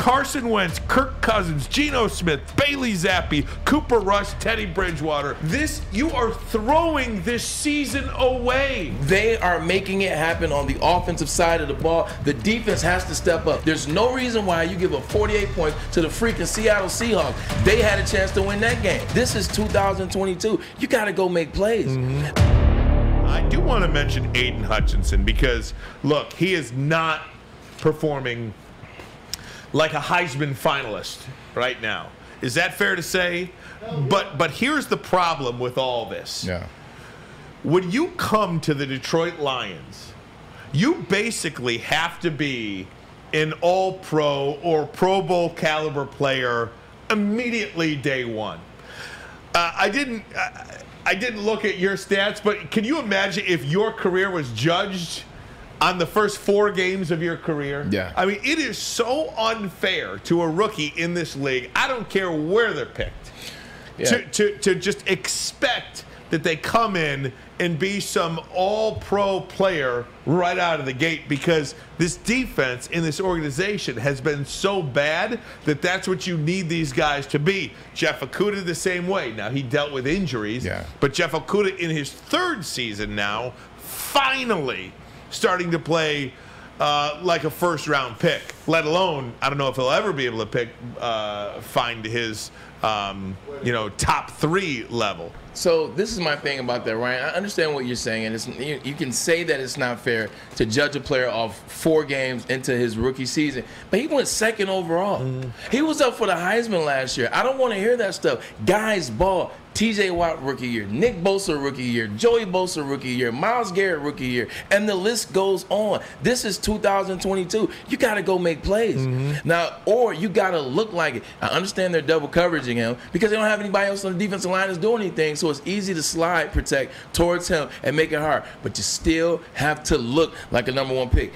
Carson Wentz, Kirk Cousins, Geno Smith, Bailey Zappi, Cooper Rush, Teddy Bridgewater. You are throwing this season away. They are making it happen on the offensive side of the ball. The defense has to step up. There's no reason why you give up 48 points to the freaking Seattle Seahawks. They had a chance to win that game. This is 2022. You got to go make plays. I do want to mention Aiden Hutchinson because, look, he is not performing like a Heisman finalist right now. Is that fair to say? But here's the problem with all this. Yeah. When you come to the Detroit Lions, you basically have to be an all-pro or Pro Bowl caliber player immediately day one. I didn't look at your stats, but can you imagine if your career was judged on the first 4 games of your career? Yeah. I mean, it is so unfair to a rookie in this league. I don't care where they're picked. Yeah. To just expect that they come in and be some all-pro player right out of the gate, because this defense in this organization has been so bad that that's what you need these guys to be. Jeff Okudah the same way. Now, he dealt with injuries, but Jeff Okudah in his 3rd season now, finally starting to play like a first-round pick, let alone, I don't know if he'll ever be able to find his top 3 level. So this is my thing about that, Ryan. I understand what you're saying, and you can say that it's not fair to judge a player off 4 games into his rookie season, but he went 2nd overall. He was up for the Heisman last year. I don't want to hear that stuff. Guys ball. TJ Watt rookie year, Nick Bosa rookie year, Joey Bosa rookie year, Myles Garrett rookie year, and the list goes on. This is 2022. You got to go make plays. Now, or you got to look like it. I understand they're double coveraging him because they don't have anybody else on the defensive line that's doing anything, so it's easy to slide protect towards him and make it hard. But you still have to look like a #1 pick.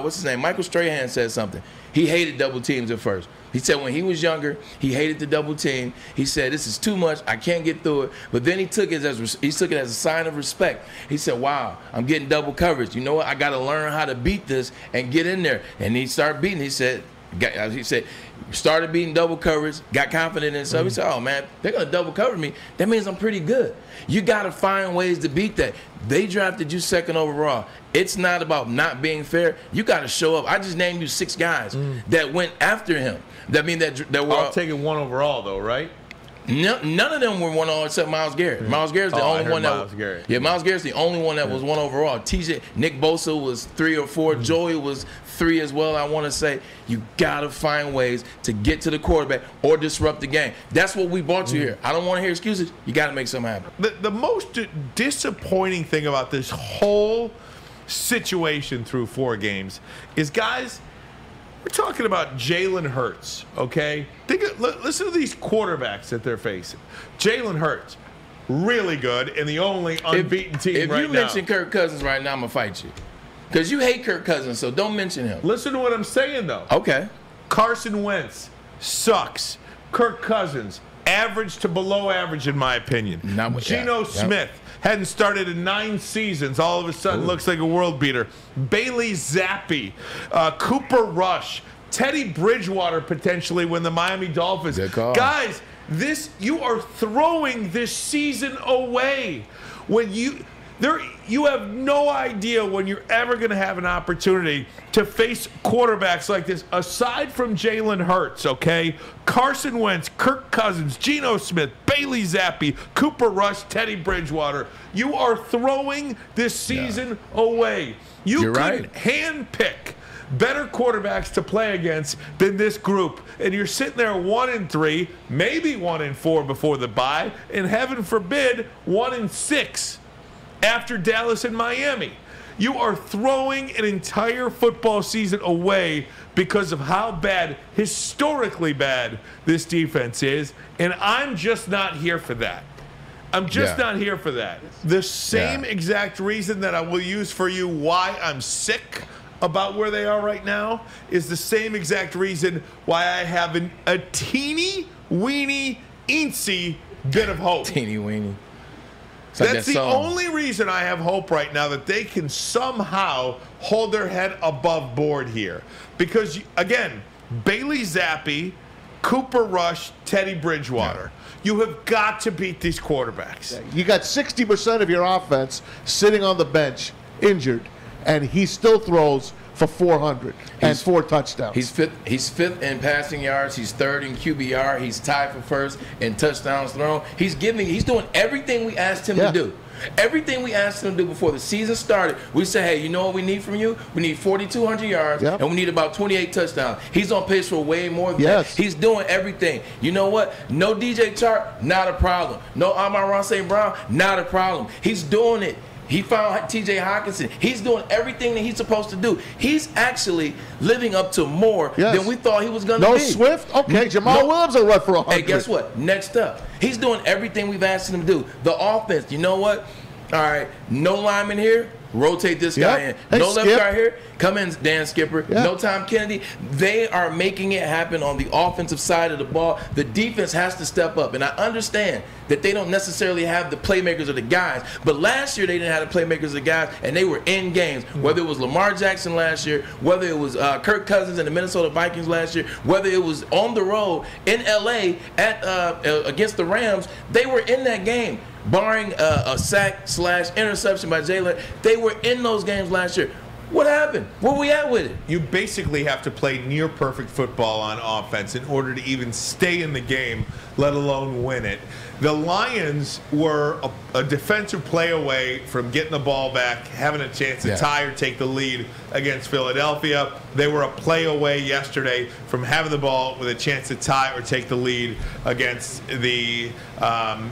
What's his name? Michael Strahan said something. He hated double teams at first. He said when he was younger, he hated the double team. He said, this is too much. I can't get through it. But then he took it as a sign of respect. He said, wow, I'm getting double coverage. You know what? I got to learn how to beat this and get in there. And he started beating. He said, started beating double coverage, got confident in himself. He said, oh, man, they're going to double cover me. That means I'm pretty good. You got to find ways to beat that. They drafted you 2nd overall. It's not about not being fair. You got to show up. I just named you 6 guys that went after him. That mean that were all taking 1 overall, though, right? None of them were 1 overall except Myles Garrett. Myles Garrett's the only one that. Myles Garrett's the only one that was 1 overall. Nick Bosa was 3 or 4. Joey was 3 as well. I want to say you gotta find ways to get to the quarterback or disrupt the game. That's what we brought you here. I don't want to hear excuses. You got to make something happen. The most disappointing thing about this whole situation through 4 games is, guys, we're talking about Jalen Hurts, okay? Listen to these quarterbacks that they're facing. Jalen Hurts, really good, and the only unbeaten team right now. If you mention Kirk Cousins right now, I'm going to fight you. Because you hate Kirk Cousins, so don't mention him. Listen to what I'm saying, though. Okay. Carson Wentz sucks. Kirk Cousins, average to below average, in my opinion. Geno Smith hadn't started in 9 seasons. All of a sudden looks like a world beater. Bailey Zappi, Cooper Rush, Teddy Bridgewater potentially when the Miami Dolphins. Guys, you are throwing this season away. When you have no idea when you're ever going to have an opportunity to face quarterbacks like this, aside from Jalen Hurts, okay? Carson Wentz, Kirk Cousins, Geno Smith, Bailey Zappi, Cooper Rush, Teddy Bridgewater. You are throwing this season away. You couldn't handpick better quarterbacks to play against than this group. And you're sitting there 1-3, maybe 1-4 before the bye, and heaven forbid, 1-6. After Dallas and Miami. You are throwing an entire football season away because of how bad, historically bad, this defense is, and I'm just not here for that. I'm just not here for that. The same exact reason that I will use for you why I'm sick about where they are right now is the same exact reason why I have a teeny weeny eensy bit of hope. Teeny weeny. That's the only reason I have hope right now that they can somehow hold their head above board here. Because, again, Bailey Zappi, Cooper Rush, Teddy Bridgewater. You have got to beat these quarterbacks. You got 60% of your offense sitting on the bench, injured, and he still throws for 400 and 4 touchdowns. He's fifth in passing yards. He's third in QBR. He's tied for first in touchdowns thrown. He's doing everything we asked him to do. Everything we asked him to do before the season started, we said, hey, you know what we need from you? We need 4,200 yards, and we need about 28 touchdowns. He's on pace for way more than that. He's doing everything. You know what? No DJ Chark, not a problem. No Amon-Ra St. Brown, not a problem. He's doing it. He found T.J. Hawkinson. He's doing everything that he's supposed to do. He's actually living up to more than we thought he was going to be. No Swift? Okay, Jamal Williams will run for 100. Hey, guess what? Next up, he's doing everything we've asked him to do. The offense, you know what? All right, no lineman here. Rotate this guy in. Hey, no left Skip. guard here. Come in, Dan Skipper. No Tom Kennedy. They are making it happen on the offensive side of the ball. The defense has to step up. And I understand that they don't necessarily have the playmakers or the guys. But last year they didn't have the playmakers or the guys, and they were in games. Whether it was Lamar Jackson last year, whether it was Kirk Cousins and the Minnesota Vikings last year, whether it was on the road in L.A. against the Rams, they were in that game. Barring a sack/interception by Jalen, they were in those games last year. What happened? Where we at with it? You basically have to play near perfect football on offense in order to even stay in the game, let alone win it. The Lions were a defensive play away from getting the ball back, having a chance to tie or take the lead against Philadelphia. They were a play away yesterday from having the ball with a chance to tie or take the lead against the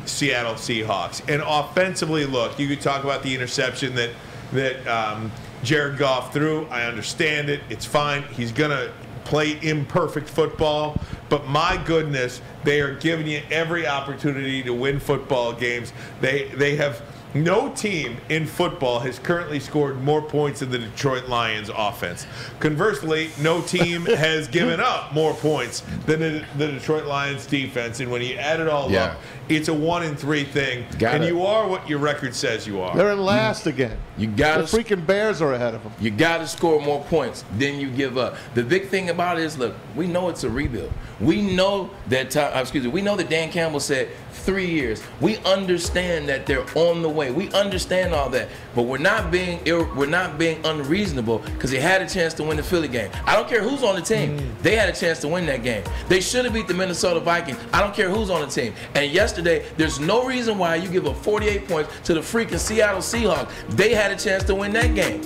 Seattle Seahawks. And offensively, look, you could talk about the interception that Jared Goff threw. I understand it. It's fine. He's going to play imperfect football. But my goodness, they are giving you every opportunity to win football games. They have no team in football has currently scored more points than the Detroit Lions offense. Conversely, no team has given up more points than the Detroit Lions defense. And when you add it all up, it's a 1-3 thing. And you are what your record says you are. They're in last again. You got the freaking Bears are ahead of them. You got to score more points than you give up. The big thing about it is, look, we know it's a rebuild. We know that we know that Dan Campbell said 3 years. We understand that they're on the way. We understand all that, but we're not being unreasonable because they had a chance to win the Philly game. I don't care who's on the team. They had a chance to win that game. They should have beat the Minnesota Vikings. I don't care who's on the team. And yesterday, there's no reason why you give up 48 points to the freaking Seattle Seahawks. They had a chance to win that game.